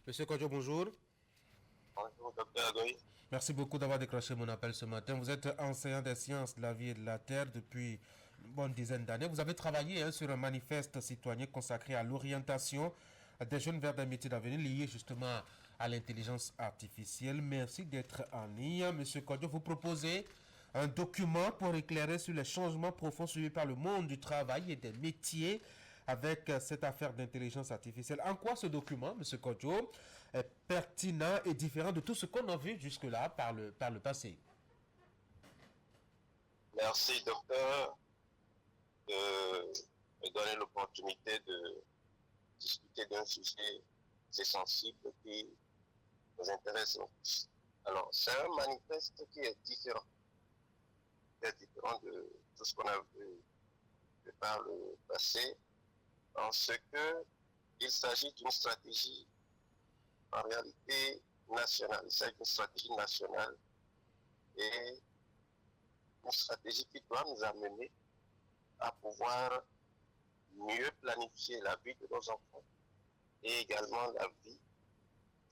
Monsieur Kodjo, bonjour. Bonjour, docteur Agoy. Merci beaucoup d'avoir décroché mon appel ce matin. Vous êtes enseignant des sciences de la vie et de la terre depuis une bonne dizaine d'années. Vous avez travaillé sur un manifeste citoyen consacré à l'orientation des jeunes vers des métiers d'avenir liés justement à l'intelligence artificielle. Merci d'être en ligne. Monsieur Kodjo, vous proposez un document pour éclairer sur les changements profonds suivis par le monde du travail et des métiers avec cette affaire d'intelligence artificielle. En quoi ce document, M. Kodjo, est pertinent et différent de tout ce qu'on a vu jusque-là par le passé? Merci, docteur, de me donner l'opportunité de discuter d'un sujet assez sensible qui nous intéresse. Alors, c'est un manifeste qui est différent de tout ce qu'on a vu par le passé, en ce que il s'agit d'une stratégie en réalité nationale. Il s'agit d'une stratégie nationale et une stratégie qui doit nous amener à pouvoir mieux planifier la vie de nos enfants et également la vie,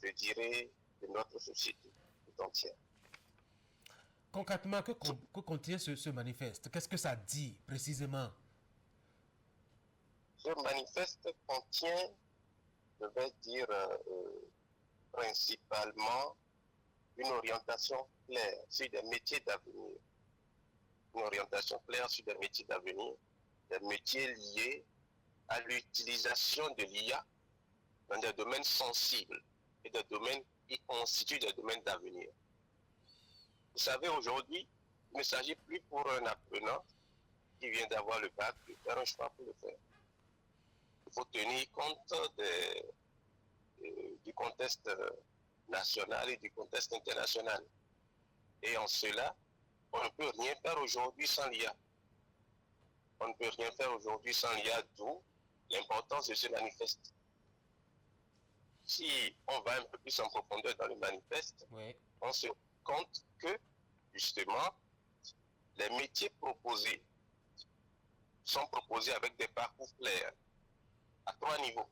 je dirais, de notre société tout entière. Concrètement, que contient ce manifeste? Qu'est-ce que ça dit précisément? Ce manifeste contient, je vais dire, principalement une orientation claire sur des métiers d'avenir. Une orientation claire sur des métiers d'avenir, des métiers liés à l'utilisation de l'IA dans des domaines sensibles et des domaines qui constituent des domaines d'avenir. Vous savez, aujourd'hui, il ne s'agit plus pour un apprenant qui vient d'avoir le bac de faire un choix pour le faire. Il faut tenir compte du contexte national et du contexte international. Et en cela, on ne peut rien faire aujourd'hui sans l'IA. On ne peut rien faire aujourd'hui sans l'IA, d'où l'importance de ce manifeste. Si on va un peu plus en profondeur dans le manifeste, Oui. on se rend compte que, justement, les métiers proposés sont proposés avec des parcours clairs à 3 niveaux.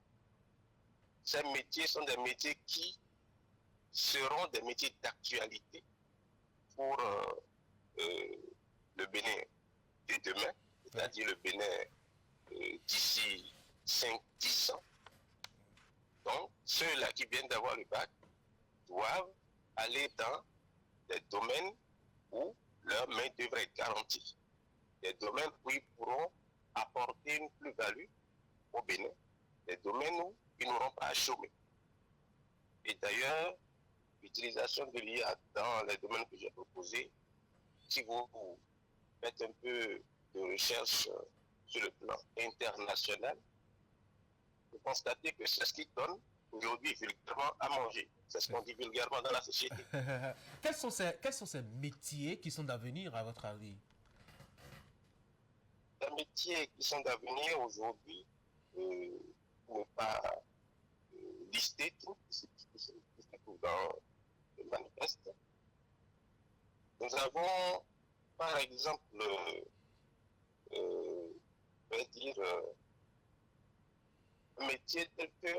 Ces métiers sont des métiers qui seront des métiers d'actualité pour le Bénin de demain, Oui. c'est-à-dire le Bénin d'ici 5-10 ans. Donc, ceux-là qui viennent d'avoir le bac doivent aller dans des domaines où leur main devrait être garantie. Des domaines où ils pourront apporter une plus-value au Bénin. Des domaines où ils n'auront pas à chômer. Et d'ailleurs, l'utilisation de l'IA dans les domaines que j'ai proposés, si vous faites un peu de recherche sur le plan international, vous constatez que c'est ce qui donne aujourd'hui vulgairement à manger. C'est ce qu'on dit vulgairement dans la société. Quels sont ces métiers qui sont d'avenir à votre avis? Les métiers qui sont d'avenir aujourd'hui, pour ne pas lister tout ce qui se trouve dans le manifeste, nous avons par exemple, je vais dire, un métier tel que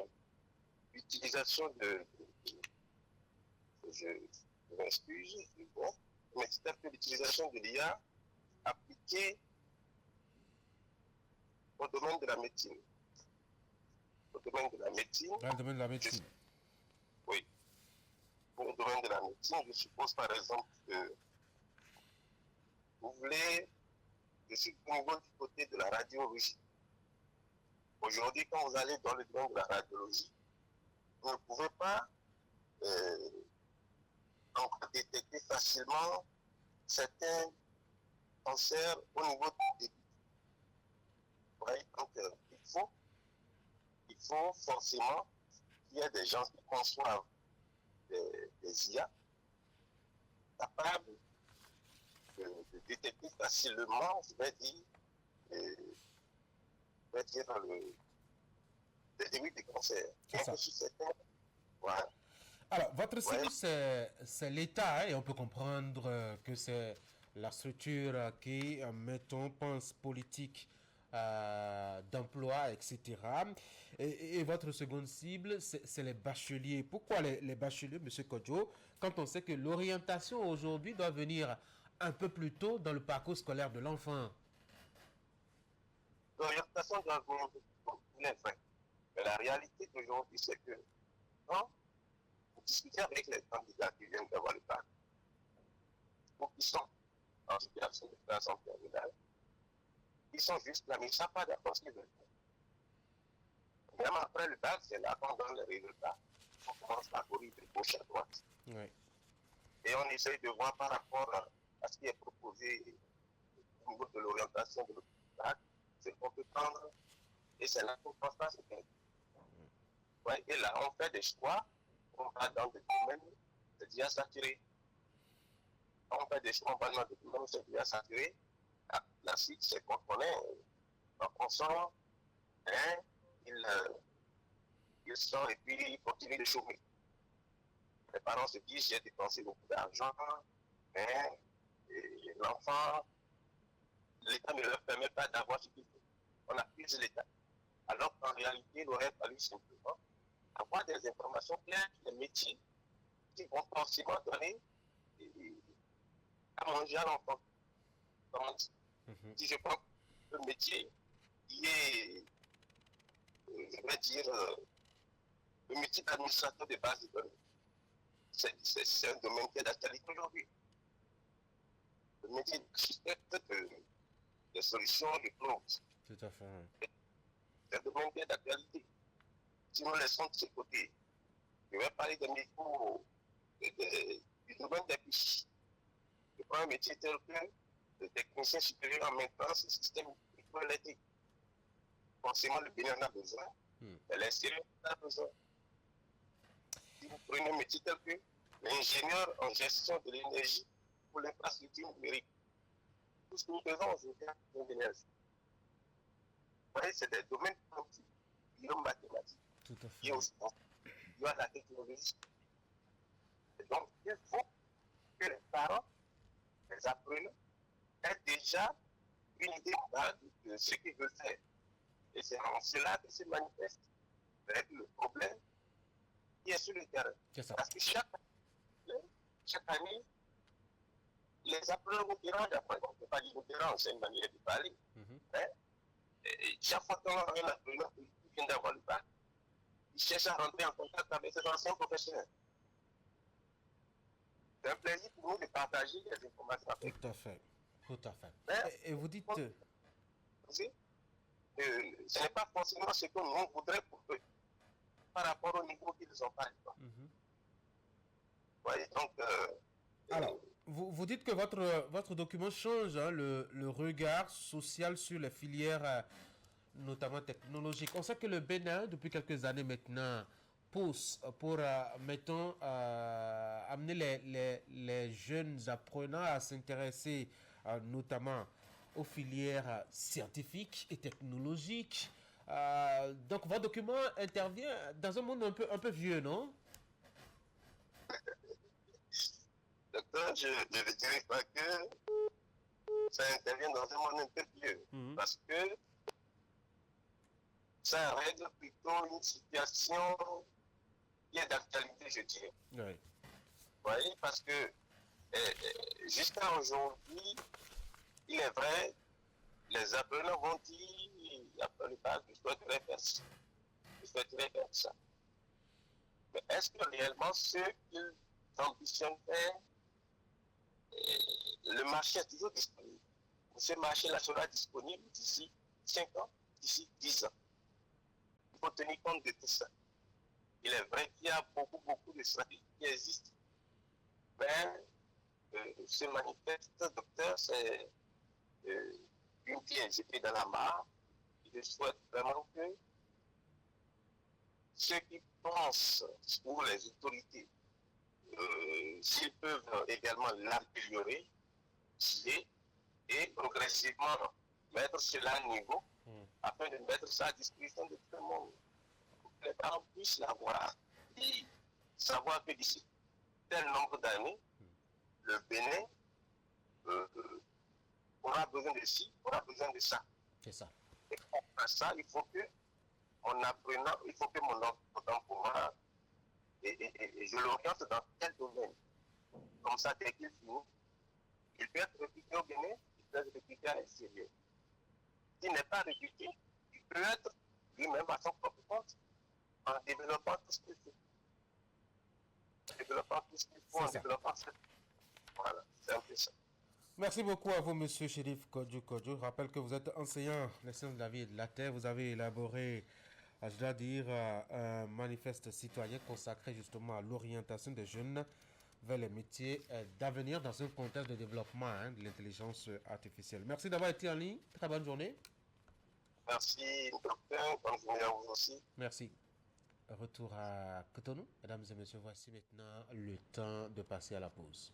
l'utilisation je m'excuse, bon, mais c'est tel que l'utilisation de l'IA appliquée au domaine de la médecine. Au domaine de la médecine, Dans le domaine de la je, médecine. oui, pour le domaine de la médecine, je suppose par exemple que vous voulez, je suis au niveau du côté de la radiologie. Aujourd'hui, quand vous allez dans le domaine de la radiologie, vous ne pouvez pas euh, détecter facilement certains cancers au niveau du début. Ouais, donc, il faut forcément qu'il y ait des gens qui conçoivent des IA capables de détecter facilement, je vais dire, le début des cancers. C'est Bien que ça. sur certains, voilà. Alors, votre Ouais, cible, c'est l'État, hein, et on peut comprendre que c'est la structure qui, mettons, pense politique d'emploi, etc. Et votre seconde cible, c'est les bacheliers. Pourquoi les bacheliers, M. Kodjo, quand on sait que l'orientation aujourd'hui doit venir un peu plus tôt dans le parcours scolaire de l'enfant? L'orientation doit venir un peu plus tôt, il est vrai. Mais la réalité d'aujourd'hui, c'est que quand vous discutez avec les candidats qui viennent d'avoir le bac, ou qui sont en situation de classe en terminale, ils sont juste là, mais ils ne savent pas d'accord ce qu'ils veulent faire. Même après le bac, c'est là qu'on donne les résultats. On commence à courir de gauche à droite. Oui. Et on essaye de voir par rapport à ce qui est proposé au niveau de l'orientation de notre bac, c'est qu'on peut prendre, et c'est là qu'on pense pas, c'est bien. Ouais, et là, on fait des choix, on va dans des domaines, c'est déjà saturé. On fait des choix, on va dans des domaines, c'est déjà saturé. Ah, la suite, c'est qu'on connaît, on sort, hein, ils sortent et puis ils continuent de chômer. Les parents se disent, j'ai dépensé beaucoup d'argent, hein, et l'enfant, l'État ne leur permet pas d'avoir ce qu'il faut. On accuse l'État. Alors qu'en réalité, il aurait fallu simplement avoir des informations claires, des métiers qui vont forcément donner à manger à l'enfant. Si je prends le métier qui est, je vais dire, le métier d'administrateur de base de données, c'est un domaine qui est d'actualité aujourd'hui. Le métier d'architecte des solutions de cloud, Tout à fait. c'est un domaine qui est d'actualité. Si nous laissons de ce côté, je vais parler des micros, du domaine des puces. Je prends un métier tel que le technicien supérieur en maintenance du système microélectrique. Forcément, le Bénin en a besoin, et l'extérieur en a besoin. Si vous prenez un métier tel que l'ingénieur en gestion de l'énergie pour l'infrastructure numérique, tout ce que nous faisons aujourd'hui en énergie. Vous voyez, c'est des domaines quantiques, biomathématiques, Tout à fait. qui aussi il y a la technologie. Et donc, il faut que les parents, les apprenants, aient déjà une idée de ce qu'ils veulent faire. Et c'est en cela que se manifeste le problème qui est sur le terrain. Parce que chaque année, les apprenants vous dérangent. Après, on ne peut pas dire vous dérange, c'est une manière de parler. Hein? Et chaque fois qu'un apprenant vient d'avoir le bac, il cherche à rentrer en contact avec ses anciens professionnels. C'est un plaisir pour nous de partager les informations avec. Tout à fait. Tout à fait. Et vous dites... ce n'est pas forcément ce que nous voudrions pour eux, par rapport au niveau qu'ils ont pas. Ouais, donc, alors, vous dites que votre document change le regard social sur les filières, notamment technologiques. On sait que le Bénin, depuis quelques années maintenant, pousse pour, mettons, amener les jeunes apprenants à s'intéresser notamment aux filières scientifiques et technologiques. Donc, votre document intervient dans un monde un peu vieux, non? Docteur, je ne dirais pas que ça intervient dans un monde un peu vieux, parce que ça règle plutôt une situation qui est d'actualité, je dirais. Oui. Vous voyez, parce que jusqu'à aujourd'hui, il est vrai, les apprenants vont dire, après le bac, je souhaiterais faire ça. Je souhaiterais faire ça. Mais est-ce que réellement ceux qu'ils ambitionnent faire, le marché est toujours disponible? Ce marché-là sera disponible d'ici 5 ans, d'ici 10 ans. Il faut tenir compte de tout ça. Il est vrai qu'il y a beaucoup de stratégies qui existent. Mais ce manifeste, docteur, c'est une pièce jetée dans la mare. Je souhaite vraiment que ceux qui pensent, ou les autorités, s'ils peuvent également l'améliorer, et progressivement mettre cela à niveau, afin de mettre ça à disposition de tout le monde. Pour que les parents puissent l'avoir. Et savoir que d'ici tel nombre d'années, le Bénin aura besoin de ci, aura besoin de ça. C'est ça. à ça, il faut que mon apprenant, il faut que mon apprenant pour moi, et je l'oriente dans quel domaine. Comme ça, dès qu'il finit, il peut être recruté au Bénin, il peut être recruté à l'extérieur. S'il n'est pas recruté, il peut être lui-même à son propre compte, en développant tout ce qu'il fait. En développant tout ce qu'il faut, en développant ça. Voilà, c'est un peu ça. Merci beaucoup à vous, Monsieur Chérif Kodjo Kodjo. Je rappelle que vous êtes enseignant les sciences de la vie et de la terre. Vous avez élaboré, je dois dire, un manifeste citoyen consacré justement à l'orientation des jeunes vers les métiers d'avenir dans un contexte de développement de l'intelligence artificielle. Merci d'avoir été en ligne. Très bonne journée. Merci, docteur. Bonne journée à vous aussi. Merci. Retour à Cotonou. Mesdames et messieurs, voici maintenant le temps de passer à la pause.